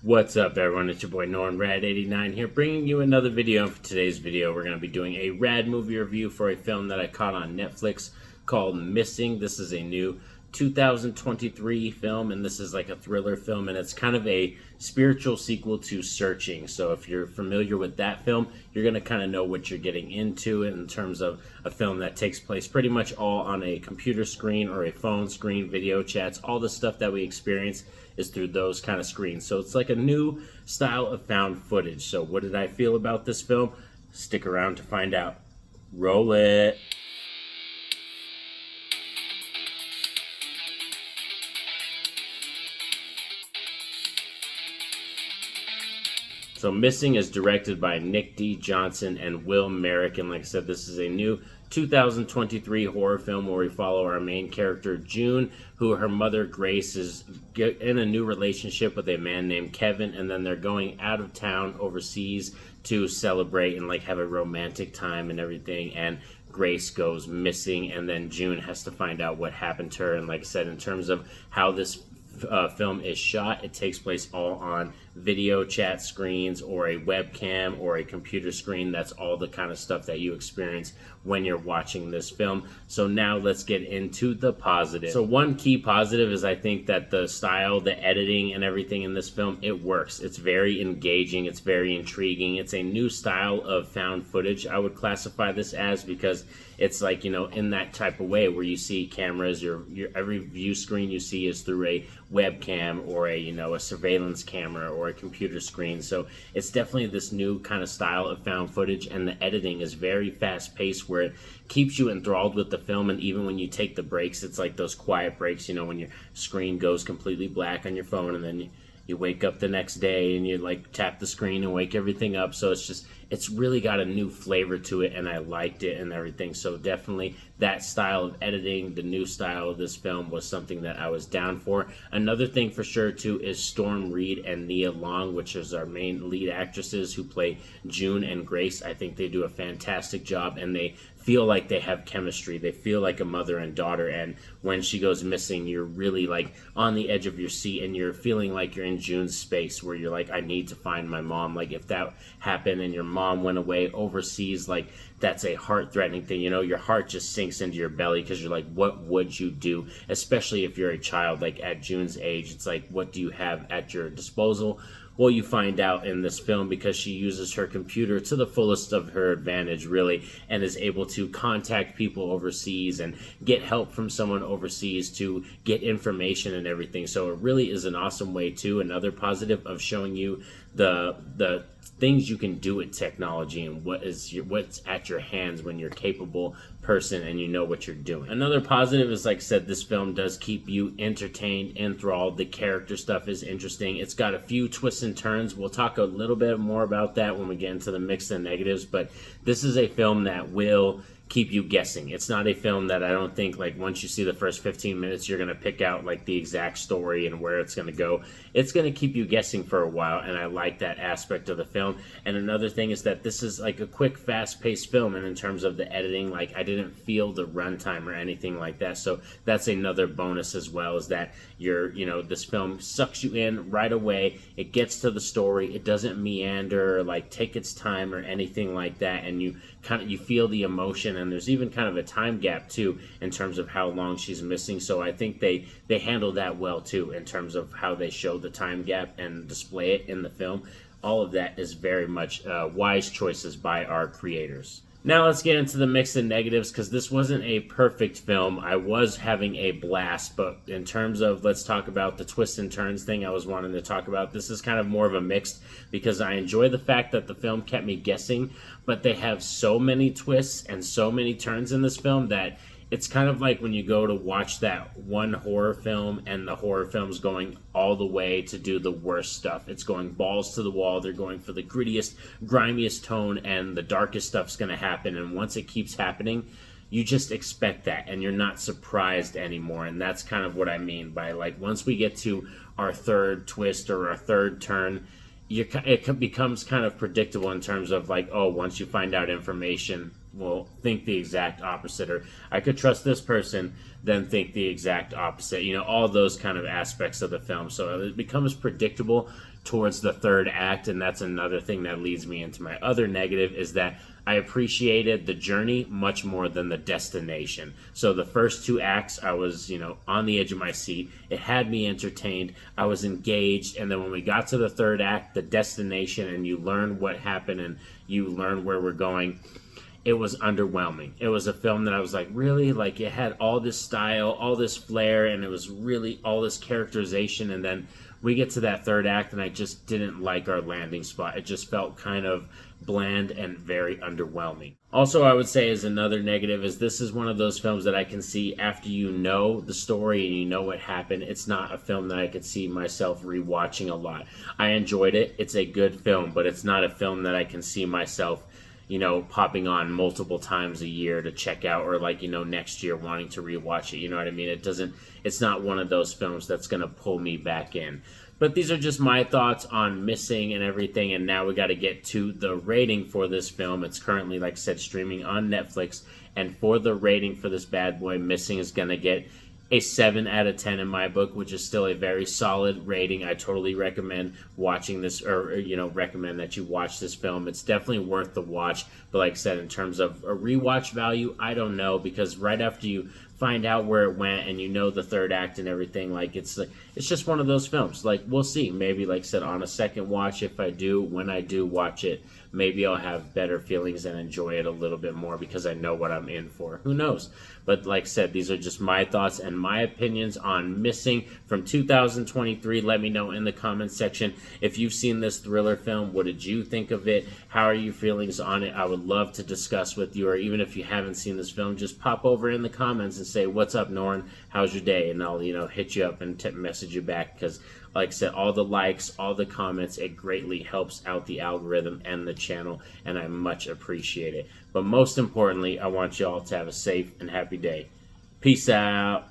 What's up, everyone? It's your boy Norm Radd89 here, bringing you another video. And for today's video, we're going to be doing a Radd movie review for a film that I caught on Netflix called Missing. This is a new 2023 film, and this is like a thriller film, and it's kind of a spiritual sequel to Searching. So if you're familiar with that film, you're going to kind of know what you're getting into in terms of a film that takes place pretty much all on a computer screen or a phone screen, video chats. All the stuff that we experience is through those kind of screens. So it's like a new style of found footage. So what did I feel about this film? Stick around to find out. Roll it. So Missing is directed by Nick D. Johnson and Will Merrick, and like I said, this is a new 2023 horror film where we follow our main character June, who her mother Grace is in a new relationship with a man named Kevin, and then they're going out of town overseas to celebrate and like have a romantic time and everything, and Grace goes missing, and then June has to find out what happened to her. And like I said, in terms of how this film is shot, it takes place all on video chat screens or a webcam or a computer screen. That's all the kind of stuff that you experience when you're watching this film. So now let's get into the positive. So one key positive is I think that the style, the editing and everything in this film, it works. It's very engaging, it's very intriguing. It's a new style of found footage, I would classify this as, because it's like, you know, in that type of way where you see cameras, your every view screen you see is through a webcam or a, you know, a surveillance camera or a computer screen. So it's definitely this new kind of style of found footage, and the editing is very fast paced where it keeps you enthralled with the film. And even when you take the breaks, it's like those quiet breaks, you know, when your screen goes completely black on your phone and then you wake up the next day and you like tap the screen and wake everything up. So it's really got a new flavor to it, and I liked it and everything. So definitely that style of editing, the new style of this film, was something that I was down for. Another thing for sure too is Storm Reed and Nia Long, which is our main lead actresses who play June and Grace. I think they do a fantastic job, and they feel like they have chemistry. They feel like a mother and daughter, and when she goes missing, you're really like on the edge of your seat, and you're feeling like you're in June's space where you're like, I need to find my mom. Like if that happened and your mom went away overseas, like that's a heart-threatening thing. You know, your heart just sinks into your belly because you're like, what would you do? Especially if you're a child, like at June's age, it's like, what do you have at your disposal? Well, you find out in this film because she uses her computer to the fullest of her advantage, really, and is able to contact people overseas and get help from someone overseas to get information and everything. So it really is an awesome way, too. Another positive of showing you the things you can do with technology and what's at your hands when you're a capable person and you know what you're doing. Another positive is, like I said, this film does keep you entertained, enthralled. The character stuff is interesting. It's got a few twists and turns. We'll talk a little bit more about that when we get into the mixed and negatives, but this is a film that will keep you guessing. It's not a film that I don't think, like, once you see the first 15 minutes, you're going to pick out, like, the exact story and where it's going to go. It's going to keep you guessing for a while, and I like that aspect of the film. And another thing is that this is, like, a quick, fast-paced film, and in terms of the editing, like, I didn't feel the runtime or anything like that. So that's another bonus as well, is that this film sucks you in right away. It gets to the story. It doesn't meander or, like, take its time or anything like that, and you feel the emotion. And there's even kind of a time gap too in terms of how long she's missing. So I think they handle that well too in terms of how they show the time gap and display it in the film. All of that is very much wise choices by our creators. Now let's get into the mixed and negatives, because this wasn't a perfect film. I was having a blast, but in terms of, let's talk about the twists and turns thing I was wanting to talk about, this is kind of more of a mixed, because I enjoy the fact that the film kept me guessing, but they have so many twists and so many turns in this film that it's kind of like when you go to watch that one horror film and the horror film's going all the way to do the worst stuff. It's going balls to the wall. They're going for the grittiest, grimiest tone, and the darkest stuff's going to happen. And once it keeps happening, you just expect that, and you're not surprised anymore. And that's kind of what I mean by, like, once we get to our third twist or our third turn, it becomes kind of predictable in terms of, like, oh, once you find out information, will think the exact opposite, or I could trust this person, then think the exact opposite. You know, all those kind of aspects of the film. So it becomes predictable towards the third act, and that's another thing that leads me into my other negative, is that I appreciated the journey much more than the destination. So the first two acts, I was, on the edge of my seat. It had me entertained. I was engaged. And then when we got to the third act, the destination, and you learn what happened and you learn where we're going, it was underwhelming. It was a film that I was like, really? Like, it had all this style, all this flair, and it was really all this characterization. And then we get to that third act, and I just didn't like our landing spot. It just felt kind of bland and very underwhelming. Also, I would say as another negative is this is one of those films that I can see after you know the story and you know what happened. It's not a film that I could see myself rewatching a lot. I enjoyed it. It's a good film, but it's not a film that I can see myself popping on multiple times a year to check out, or next year wanting to rewatch it. You know what I mean? It's not one of those films that's going to pull me back in. But these are just my thoughts on Missing and everything, and now we got to get to the rating for this film. It's currently, like I said, streaming on Netflix, and for the rating for this bad boy, Missing is going to get a 7 out of 10 in my book, which is still a very solid rating. I totally recommend watching this, or recommend that you watch this film. It's definitely worth the watch, but like I said, in terms of a rewatch value, I don't know, because right after you find out where it went and the third act and everything, it's just one of those films. We'll see. Maybe, like I said, on a second watch, when I do watch it, maybe I'll have better feelings and enjoy it a little bit more because I know what I'm in for. Who knows? But like I said, these are just my thoughts and my opinions on Missing from 2023. Let me know in the comments section if you've seen this thriller film. What did you think of it? How are your feelings on it? I would love to discuss with you. Or even if you haven't seen this film, just pop over in the comments and say, what's up, Norn? How's your day? And I'll hit you up and message you back, because like I said, all the likes, all the comments, it greatly helps out the algorithm and the channel, and I much appreciate it. But most importantly, I want you all to have a safe and happy day. Peace out.